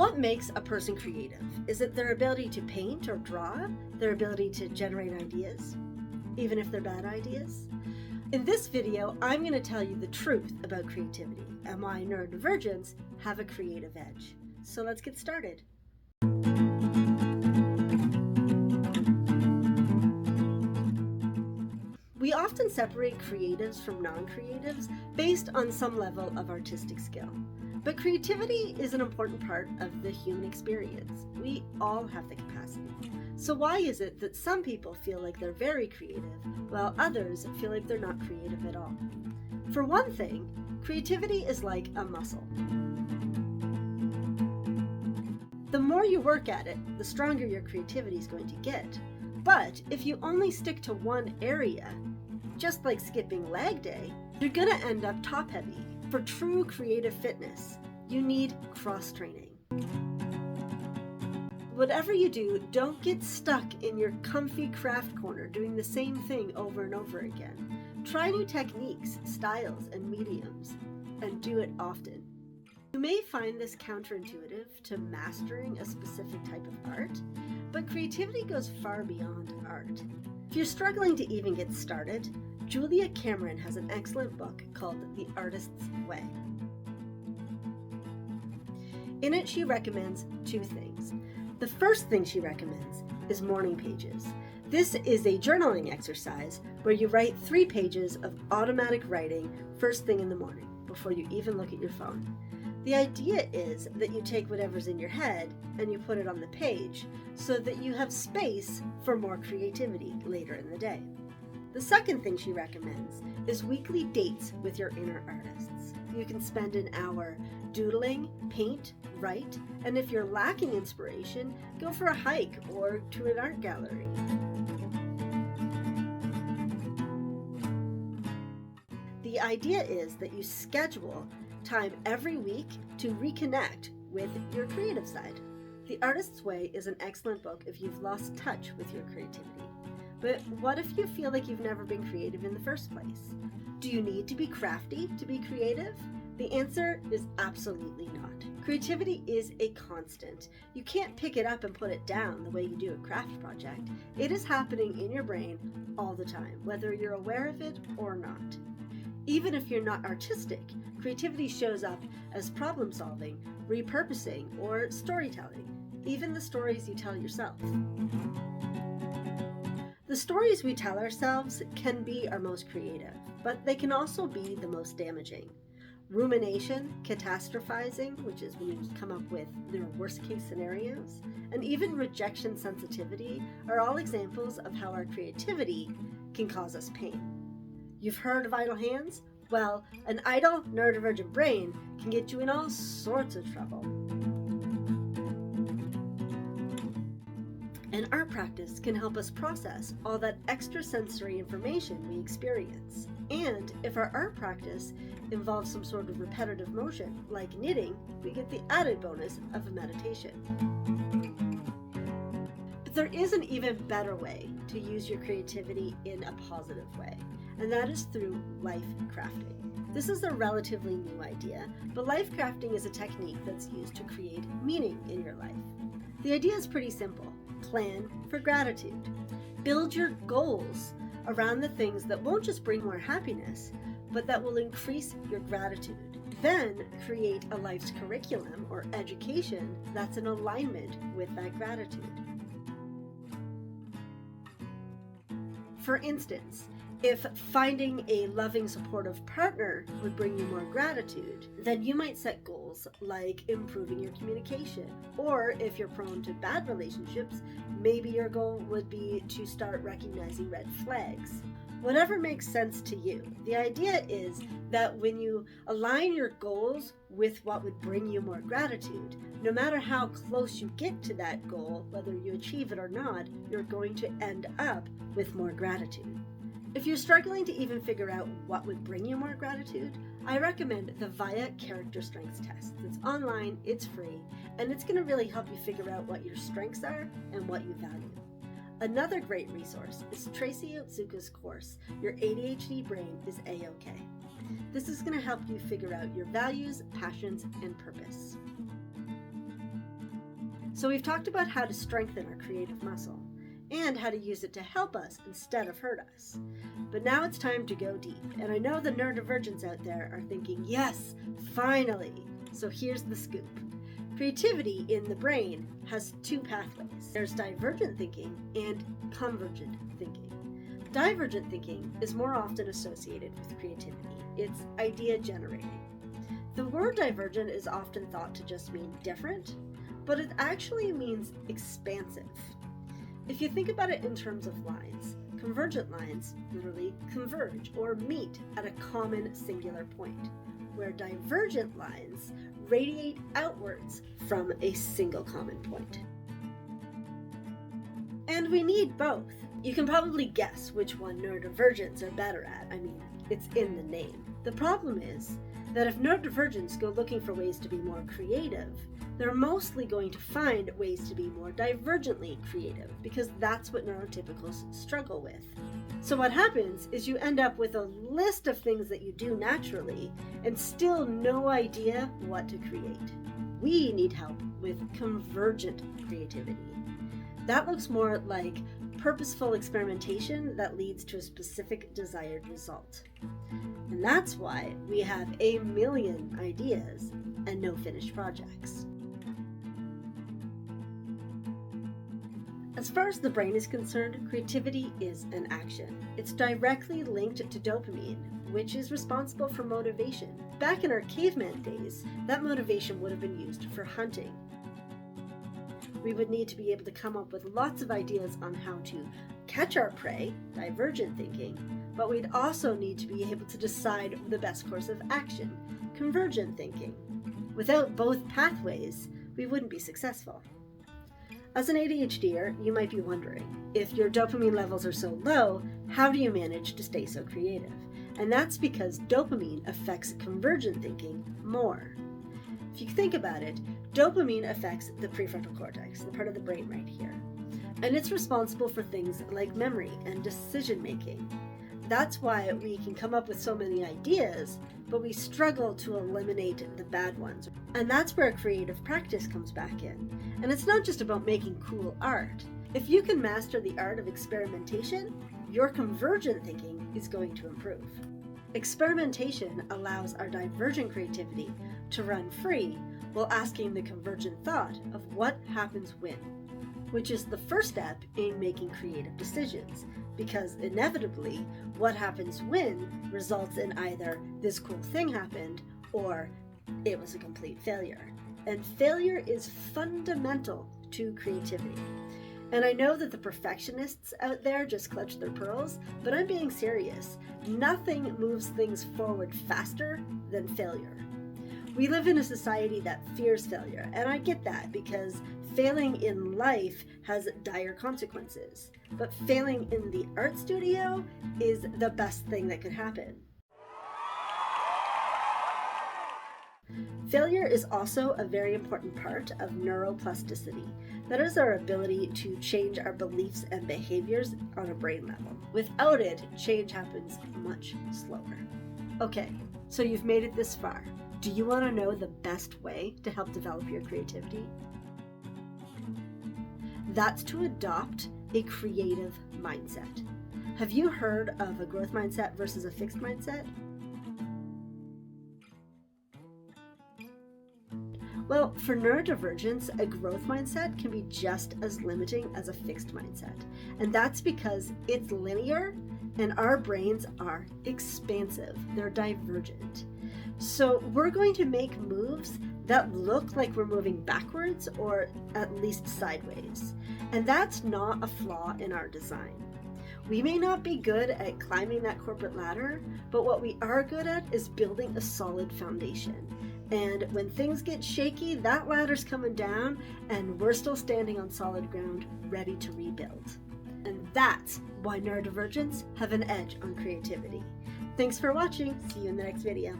What makes a person creative? Is it their ability to paint or draw? Their ability to generate ideas? Even if they're bad ideas? In this video, I'm going to tell you the truth about creativity and why neurodivergents have a creative edge. So let's get started. We often separate creatives from non-creatives based on some level of artistic skill. But creativity is an important part of the human experience. We all have the capacity. So why is it that some people feel like they're very creative, while others feel like they're not creative at all? For one thing, creativity is like a muscle. The more you work at it, the stronger your creativity is going to get. But if you only stick to one area, just like skipping leg day, you're gonna end up top-heavy. For true creative fitness, you need cross-training. Whatever you do, don't get stuck in your comfy craft corner doing the same thing over and over again. Try new techniques, styles, and mediums, and do it often. You may find this counterintuitive to mastering a specific type of art, but creativity goes far beyond art. If you're struggling to even get started, Julia Cameron has an excellent book called The Artist's Way. In it, she recommends two things. The first thing she recommends is morning pages. This is a journaling exercise where you write 3 pages of automatic writing first thing in the morning, before you even look at your phone. The idea is that you take whatever's in your head and you put it on the page so that you have space for more creativity later in the day. The second thing she recommends is weekly dates with your inner artists. You can spend an hour doodling, paint, write, and if you're lacking inspiration, go for a hike or to an art gallery. The idea is that you schedule time every week to reconnect with your creative side. The Artist's Way is an excellent book if you've lost touch with your creativity. But what if you feel like you've never been creative in the first place? Do you need to be crafty to be creative? The answer is absolutely not. Creativity is a constant. You can't pick it up and put it down the way you do a craft project. It is happening in your brain all the time, whether you're aware of it or not. Even if you're not artistic, creativity shows up as problem solving, repurposing, or storytelling, even the stories you tell yourself. The stories we tell ourselves can be our most creative, but they can also be the most damaging. Rumination, catastrophizing, which is when you come up with their worst case scenarios, and even rejection sensitivity are all examples of how our creativity can cause us pain. You've heard of idle hands? Well, an idle, neurodivergent brain can get you in all sorts of trouble. And art practice can help us process all that extrasensory information we experience. And if our art practice involves some sort of repetitive motion, like knitting, we get the added bonus of a meditation. But there is an even better way to use your creativity in a positive way, and that is through life crafting. This is a relatively new idea, but life crafting is a technique that's used to create meaning in your life. The idea is pretty simple. Plan for gratitude. Build your goals around the things that won't just bring more happiness, but that will increase your gratitude. Then create a life's curriculum or education that's in alignment with that gratitude. For instance, if finding a loving, supportive partner would bring you more gratitude, then you might set goals like improving your communication. Or if you're prone to bad relationships, maybe your goal would be to start recognizing red flags. Whatever makes sense to you. The idea is that when you align your goals with what would bring you more gratitude, no matter how close you get to that goal, whether you achieve it or not, you're going to end up with more gratitude. If you're struggling to even figure out what would bring you more gratitude, I recommend the VIA Character Strengths Test. It's online, it's free, and it's going to really help you figure out what your strengths are and what you value. Another great resource is Tracy Otsuka's course, Your ADHD Brain is A-OK. This is going to help you figure out your values, passions, and purpose. So we've talked about how to strengthen our creative muscle and how to use it to help us instead of hurt us. But now it's time to go deep. And I know the neurodivergents out there are thinking, yes, finally. So here's the scoop. Creativity in the brain has two pathways. There's divergent thinking and convergent thinking. Divergent thinking is more often associated with creativity. It's idea generating. The word divergent is often thought to just mean different, but it actually means expansive. If you think about it in terms of lines, convergent lines literally converge or meet at a common singular point, where divergent lines radiate outwards from a single common point. And we need both. You can probably guess which one neurodivergents are better at. I mean, it's in the name. The problem is that if neurodivergents go looking for ways to be more creative, they're mostly going to find ways to be more divergently creative, because that's what neurotypicals struggle with. So what happens is you end up with a list of things that you do naturally and still no idea what to create. We need help with convergent creativity. That looks more like purposeful experimentation that leads to a specific desired result. And that's why we have a million ideas and no finished projects. As far as the brain is concerned, creativity is an action. It's directly linked to dopamine, which is responsible for motivation. Back in our caveman days, that motivation would have been used for hunting. We would need to be able to come up with lots of ideas on how to catch our prey, divergent thinking, but we'd also need to be able to decide the best course of action, convergent thinking. Without both pathways, we wouldn't be successful. As an ADHDer, you might be wondering, if your dopamine levels are so low, how do you manage to stay so creative? And that's because dopamine affects convergent thinking more. If you think about it, dopamine affects the prefrontal cortex, the part of the brain right here. And it's responsible for things like memory and decision making. That's why we can come up with so many ideas, but we struggle to eliminate the bad ones. And that's where creative practice comes back in. And it's not just about making cool art. If you can master the art of experimentation, your convergent thinking is going to improve. Experimentation allows our divergent creativity to run free while asking the convergent thought of what happens when, which is the first step in making creative decisions, because inevitably what happens when results in either this cool thing happened or it was a complete failure. And failure is fundamental to creativity. And I know that the perfectionists out there just clutch their pearls, but I'm being serious. Nothing moves things forward faster than failure. We live in a society that fears failure, and I get that because failing in life has dire consequences. But failing in the art studio is the best thing that could happen. Failure is also a very important part of neuroplasticity. That is our ability to change our beliefs and behaviors on a brain level. Without it, change happens much slower. Okay, so you've made it this far. Do you want to know the best way to help develop your creativity? That's to adopt a creative mindset. Have you heard of a growth mindset versus a fixed mindset? Well, for neurodivergence, a growth mindset can be just as limiting as a fixed mindset. And that's because it's linear and our brains are expansive. They're divergent. So we're going to make moves that look like we're moving backwards or at least sideways. And that's not a flaw in our design. We may not be good at climbing that corporate ladder, but what we are good at is building a solid foundation. And when things get shaky, that ladder's coming down and we're still standing on solid ground, ready to rebuild. And that's why neurodivergents have an edge on creativity. Thanks for watching. See you in the next video.